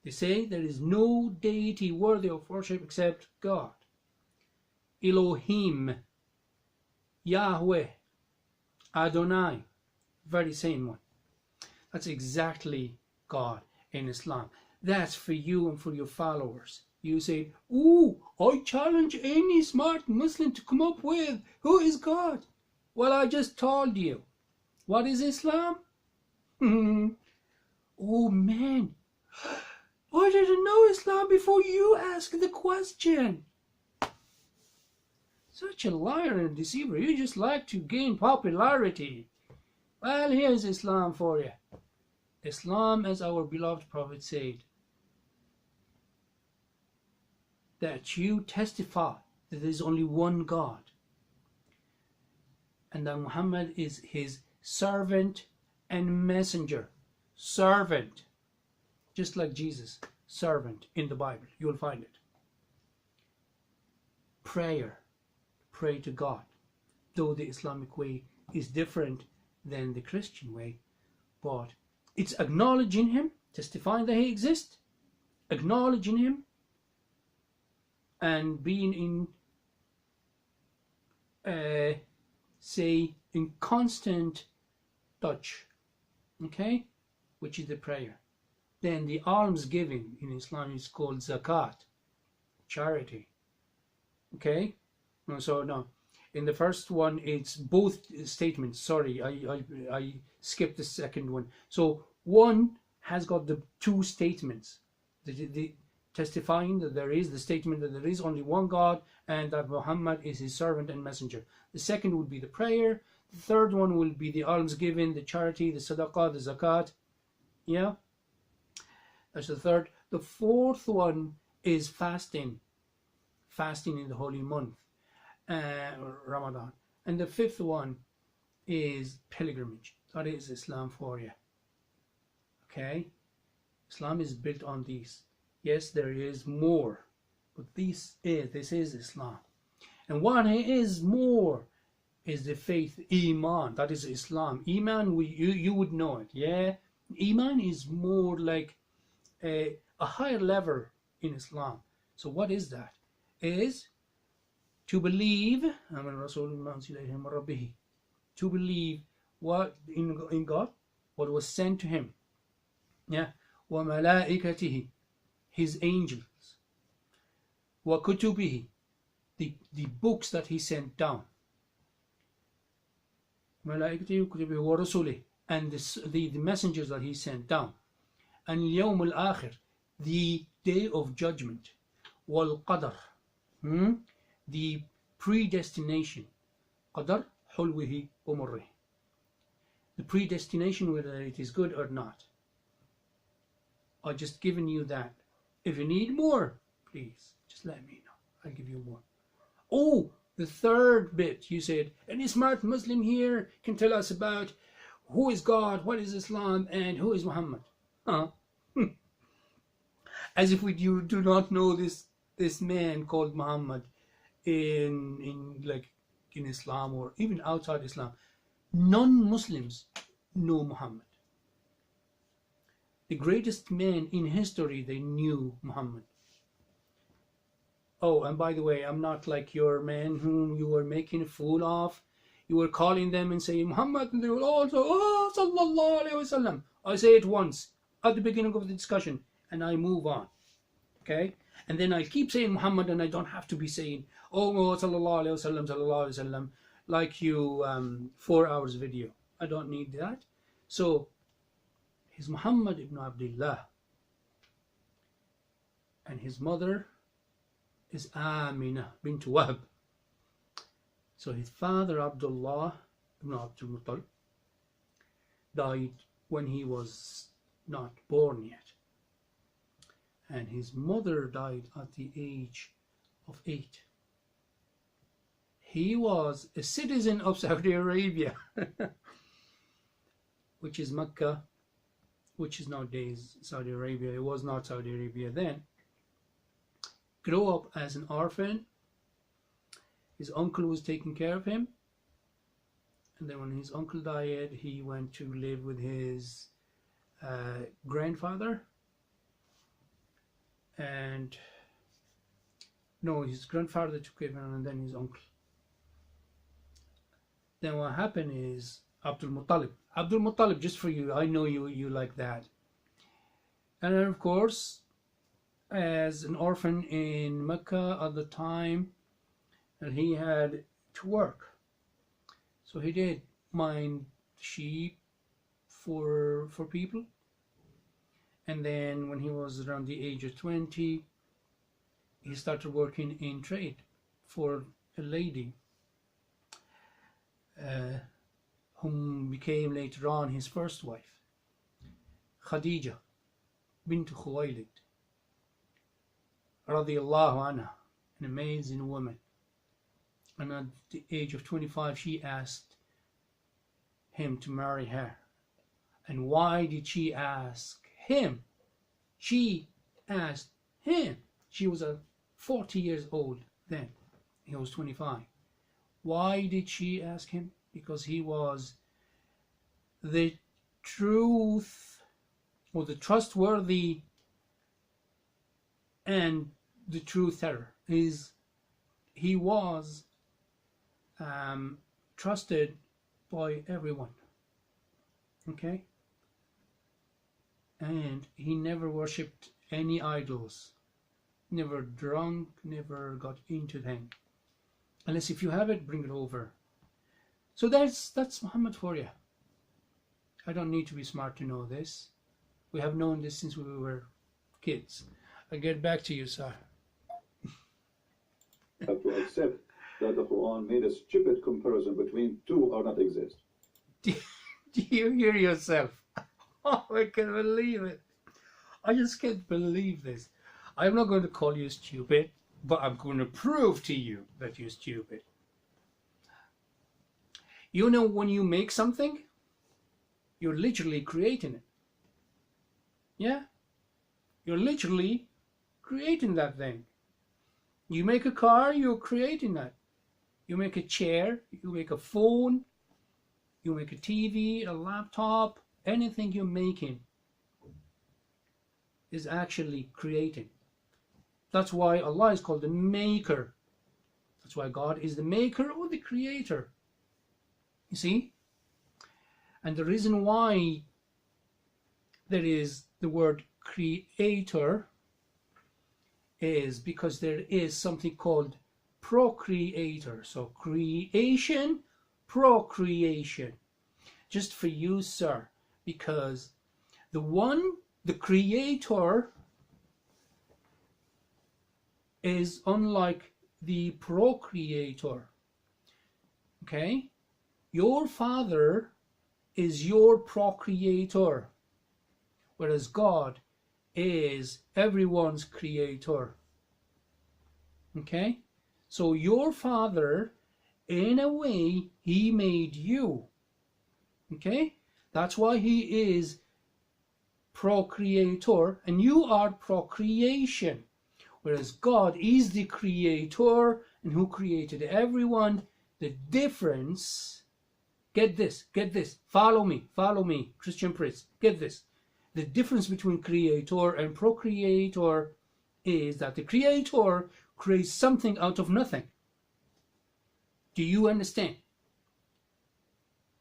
they say there is no deity worthy of worship except God. Elohim, Yahweh, Adonai, very same one. That's exactly God in Islam. That's for you and for your followers. You say, ooh, I challenge any smart Muslim to come up with, who is God? Well, I just told you. What is Islam? Oh man, I didn't know Islam before you asked the question. Such a liar and deceiver. You just like to gain popularity. Well, here's Islam for you. Islam, as our beloved Prophet said, that you testify that there is only one God and that Muhammad is his servant and messenger. Servant, just like Jesus, servant in the Bible, you'll find it. Prayer, pray to God, though the Islamic way is different than the Christian way, but it's acknowledging him, testifying that he exists, acknowledging him, and being in say in constant touch, okay, which is the prayer. Then the alms giving in Islam is called zakat, charity, okay. So no, in the first one it's both statements. Sorry, I skipped the second one. So one has got the two statements, the testifying that there is, the statement that there is only one God and that Muhammad is his servant and messenger. The second would be the prayer. The third one will be the alms given, the charity, the sadaqah, the zakat. Yeah, that's the third. The fourth one is fasting, fasting in the holy month, Ramadan. And the fifth one is pilgrimage. That is Islam for you. Okay, Islam is built on these. Yes, there is more, but this is Islam. And what is more is the faith, Iman. That is Islam. Iman, you would know it, yeah? Iman is more like a higher level in Islam. So what is that? Is to believe, to believe what in God, what was sent to him. Yeah. وَمَلَائِكَتِهِ, his angels. وَكُتُبِهِ, the books that he sent down. مَلَائِكَتِهِ وَكُتُبِهِ وَرُسُلِهِ, and the messengers that he sent down. And الْيَوْمُ الْآخِرِ, the day of judgment. وَالْقَدَرِ, the predestination. قَدَرْ حُلْوِهِ وَمُرِّهِ, the predestination, whether it is good or not. I've just given you that. If you need more, please just let me know. I'll give you more. Oh, the third bit, you said, any smart Muslim here can tell us about who is God, what is Islam, and who is Muhammad. Huh? As if you do not know this man called Muhammad in Islam or even outside Islam. Non-Muslims know Muhammad. The greatest man in history, they knew Muhammad. Oh, and by the way, I'm not like your man whom you were making a fool of. You were calling them and saying Muhammad, and they were also, oh, sallallahu alayhi wasallam. I say it once at the beginning of the discussion. and I move on. Okay? And then I keep saying Muhammad, and I don't have to be saying, oh, sallallahu alaihi wasallam, sallallahu alaihi wasallam, like you 4 hours video. I don't need that. So he's Muhammad ibn Abdullah, and his mother is Amina bint Wahb. So his father Abdullah ibn Abdul Muttalib died when he was not born yet, and his mother died at the age of 8. He was a citizen of Saudi Arabia, which is Mecca, which is nowadays Saudi Arabia. It was not Saudi Arabia then. Grew up as an orphan. His uncle was taking care of him, and then when his uncle died, he went to live with his grandfather, and no, his grandfather took care of him, and then his uncle. Then what happened is Abdul Muttalib, just for you, I know you like that. And then of course, as an orphan in Mecca at the time, and he had to work, so he did mind sheep for people. And then when he was around the age of 20, he started working in trade for a lady whom became later on his first wife, Khadija bint Khuwaylid radiyallahu anha, an amazing woman. And at the age of 25, she asked him to marry her. And why did she ask him? She asked him. She was 40 years old then. He was 25. Why did she ask him? Because he was the truth, or the trustworthy, and the truth teller. He was trusted by everyone. Okay? And he never worshipped any idols, never drunk, never got into them. Unless if you have it, bring it over. So that's Muhammad for you. I don't need to be smart to know this. We have known this since we were kids. I'll get back to you, sir. Have to accept that the Quran made a stupid comparison between two or not exist. Do you hear yourself? Oh, I can't believe it. I just can't believe this. I'm not going to call you stupid, but I'm going to prove to you that you're stupid. You know, when you make something, you're literally creating it. Yeah? You're literally creating that thing. You make a car, you're creating that. You make a chair, you make a phone, you make a TV, a laptop, anything you're making is actually creating. That's why Allah is called the maker. That's why God is the maker or the creator. You see? And the reason why there is the word creator is because there is something called procreator. So creation, procreation. Just for you, sir, because the creator is unlike the procreator. Okay? Your father is your procreator, whereas God is everyone's creator. Okay? So your father, in a way, he made you. Okay? That's why he is procreator and you are procreation. Whereas God is the creator and who created everyone. The difference, get this, follow me, Christian Prince, get this. The difference between creator and procreator is that the creator creates something out of nothing. Do you understand?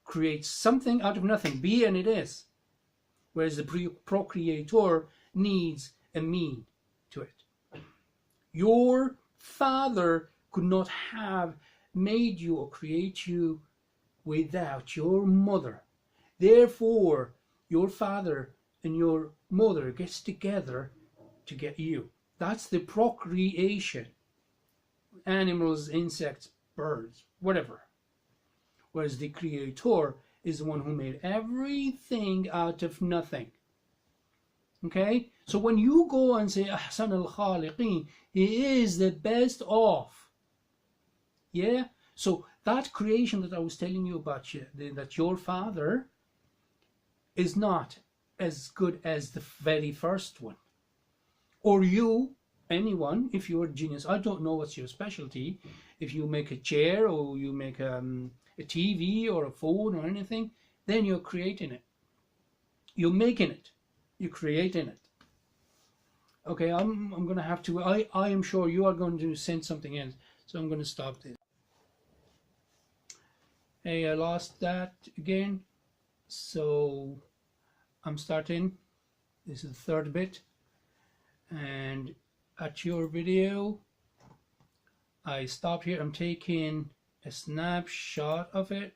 Creates something out of nothing, be and it is. Whereas the procreator needs a mean to it. Your father could not have made you or create you without your mother. Therefore, your father and your mother gets together to get you. That's the procreation. Animals, insects, birds, whatever. Whereas the creator is the one who made everything out of nothing. Okay? So when you go and say Ahsan al-Khaliqeen, he is the best of. Yeah? So that creation that I was telling you about, that your father is not as good as the very first one. Or you, anyone, if you're a genius, I don't know what's your specialty. If you make a chair or you make a TV or a phone or anything, then you're creating it. You're making it. You're creating it. Okay, I'm going to have to, I am sure you are going to send something else, so I'm going to stop this. Hey, I lost that again, so I'm starting. This is the third bit, and at your video, I stopped here. I'm taking a snapshot of it.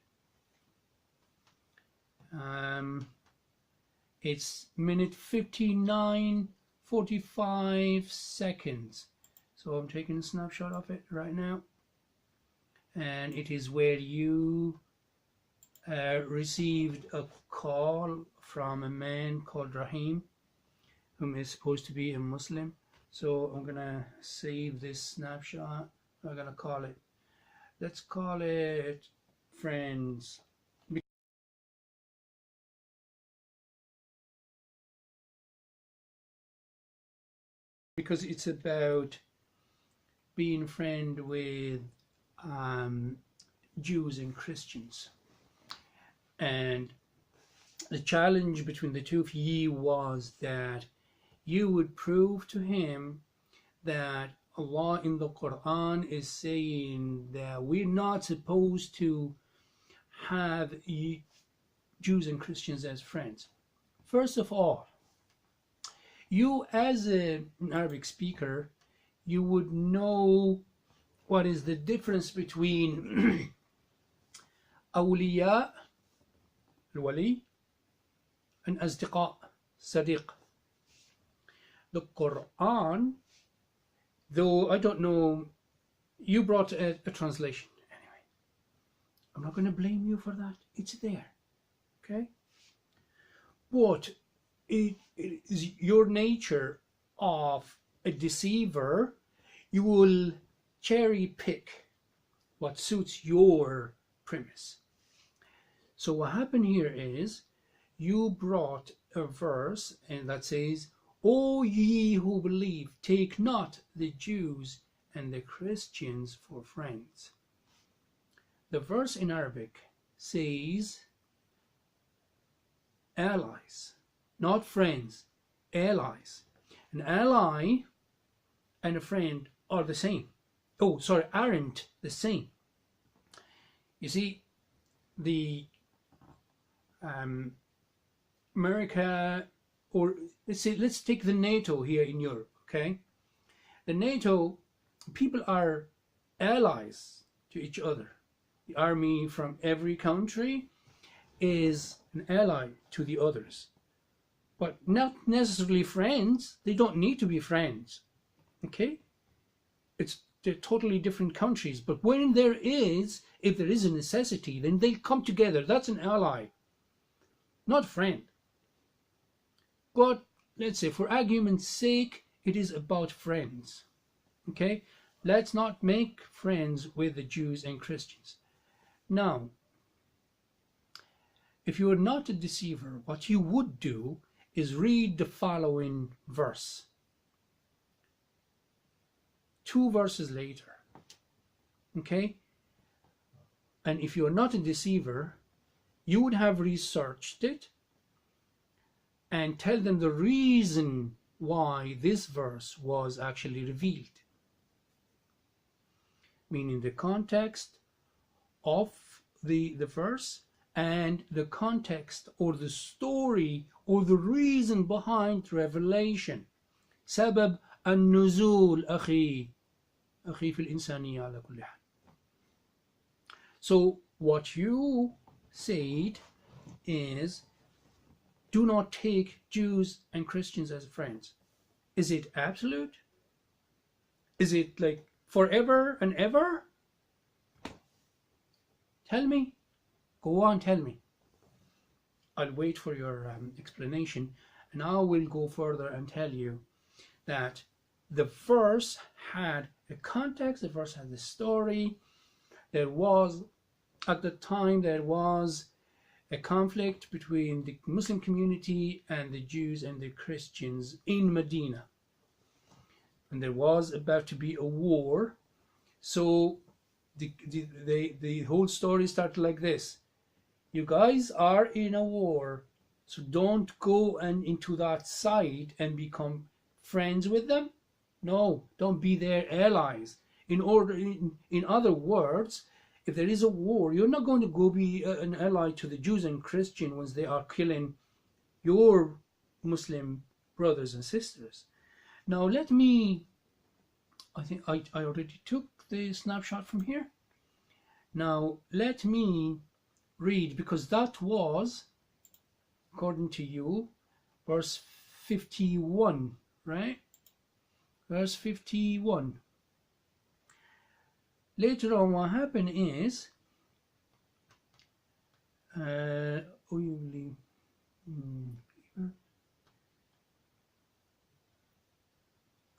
It's minute 59:45 seconds. So I'm taking a snapshot of it right now. And it is where you received a call from a man called Rahim, whom is supposed to be a Muslim. So I'm gonna save this snapshot. I'm gonna call it, let's call it Friends. Because it's about being friend with Jews and Christians. And the challenge between the two of you was that you would prove to him that Allah in the Quran is saying that we're not supposed to have Jews and Christians as friends. First of all, you as an Arabic speaker, you would know what is the difference between awliya, al-wali, and asdiqa, sadiq. The Quran, though I don't know, you brought a translation. Anyway, I'm not going to blame you for that. It's there. Okay? But it is your nature of a deceiver. You will cherry pick what suits your premise. So what happened here is you brought a verse and that says, O ye who believe, take not the Jews and the Christians for friends. The verse in Arabic says allies, not friends, allies. An ally and a friend are the same. Oh, sorry, aren't the same. You see, the America, or let's take the NATO here in Europe, okay? The NATO, people are allies to each other. The army from every country is an ally to the others, but not necessarily friends. They don't need to be friends, okay? They're totally different countries, but when there is, if there is a necessity, then they'll come together. That's an ally, not friend. But let's say for argument's sake, it is about friends, okay? Let's not make friends with the Jews and Christians. Now, if you are not a deceiver, what you would do is read the following verse. 2 verses later, okay? And if you're not a deceiver, you would have researched it and tell them the reason why this verse was actually revealed, meaning the context of the verse and the context or the story or the reason behind revelation. سبب النزول أخي في الإنسانية على كل حال. So what you said is, do not take Jews and Christians as friends. Is it absolute? Is it like forever and ever? Tell me. Go on, tell me. I'll wait for your explanation, and I will go further and tell you that the verse had a context, the verse had a story. There was, at the time, there was a conflict between the Muslim community and the Jews and the Christians in Medina. And there was about to be a war. So the whole story started like this. You guys are in a war, so don't go into that side and become friends with them. No, don't be their allies. In other words, if there is a war, you're not going to go be an ally to the Jews and Christians when they are killing your Muslim brothers and sisters. Now let me, I think I already took the snapshot from here. Now let me read, because that was, according to you, verse 51, right? Verse 51. Later on, what happened is, I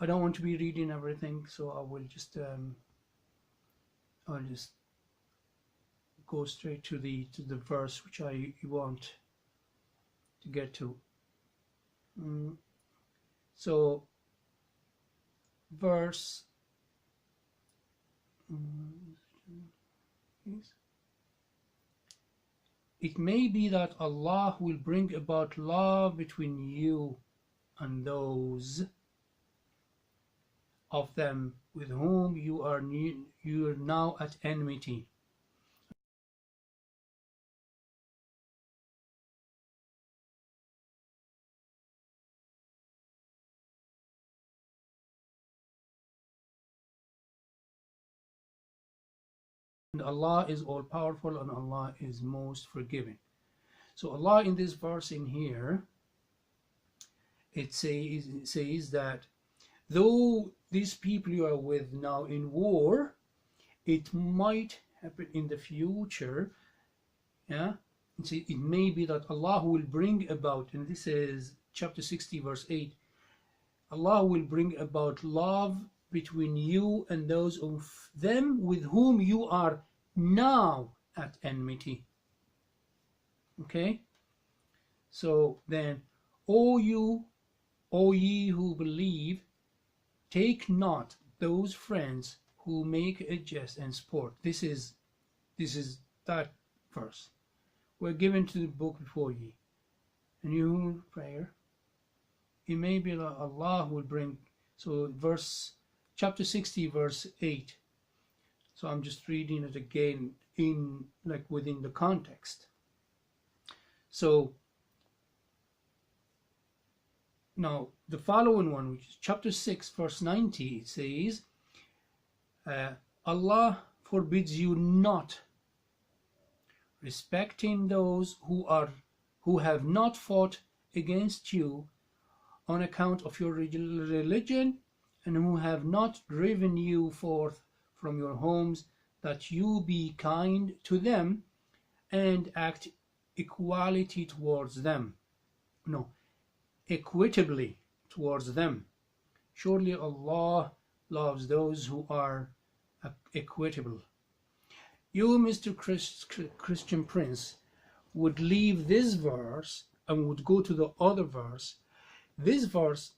don't want to be reading everything, so I will just I'll just go straight to the verse which I want to get to. So verse it may be that Allah will bring about love between you and those of them with whom you are now at enmity. And Allah is all powerful and Allah is most forgiving. So Allah in this verse in here, it says that though these people you are with now in war, it might happen in the future, yeah, it may be that Allah will bring about, and this is chapter 60 verse 8, Allah will bring about love between you and those of them with whom you are now at enmity. Okay, so then, O ye who believe, take not those friends who make a jest and sport. This is that verse. We're given to the book before ye. And you prayer, it may be that Allah will bring. So verse chapter 60 verse 8. So I'm just reading it again in like within the context. So now the following one, which is chapter 6 verse 90, it says, Allah forbids you not respecting those who have not fought against you on account of your religion, and who have not driven you forth from your homes, that you be kind to them and act equality towards them. No, equitably towards them. Surely Allah loves those who are equitable. You, Mr. Christian Prince, would leave this verse and would go to the other verse. This verse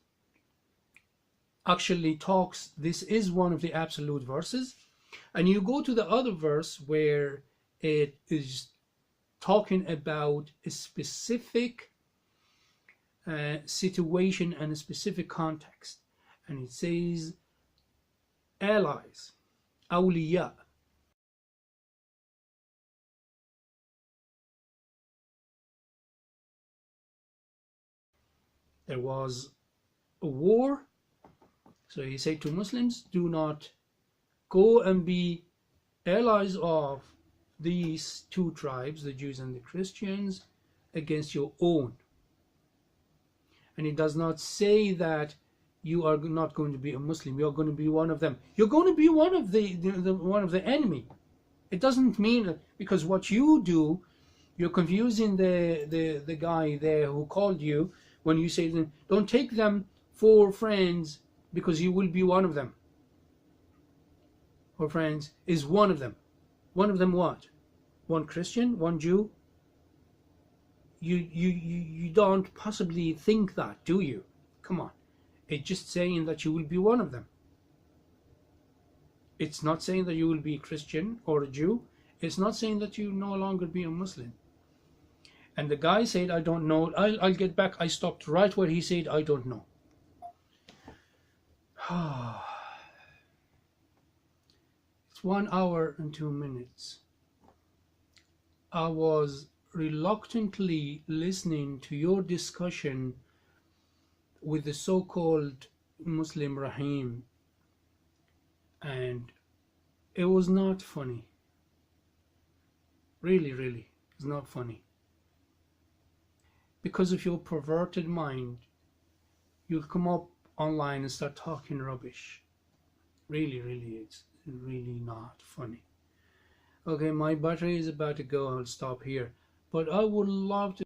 actually talks, this is one of the absolute verses, and you go to the other verse where it is talking about a specific situation and a specific context, and it says allies, awliya. There was a war So he said to Muslims, do not go and be allies of these two tribes, the Jews and the Christians, against your own. And it does not say that you are not going to be a Muslim, you're going to be one of them. You're going to be one of the enemy. It doesn't mean, because what you do, you're confusing the guy there who called you when you say to them, don't take them for friends because you will be one of them. Or friends is one of them. One of them what? One Christian? One Jew? You don't possibly think that, do you? Come on. It's just saying that you will be one of them. It's not saying that you will be a Christian or a Jew. It's not saying that you no longer be a Muslim. And the guy said, I don't know. I'll get back. I stopped right where he said, I don't know. It's 1 hour and 2 minutes. I was reluctantly listening to your discussion with the so-called Muslim Rahim, and it was not funny. Really, it's not funny. Because of your perverted mind, you'll come up online and start talking rubbish. Really, it's really not funny. Okay, my battery is about to go. I'll stop here. But I would love to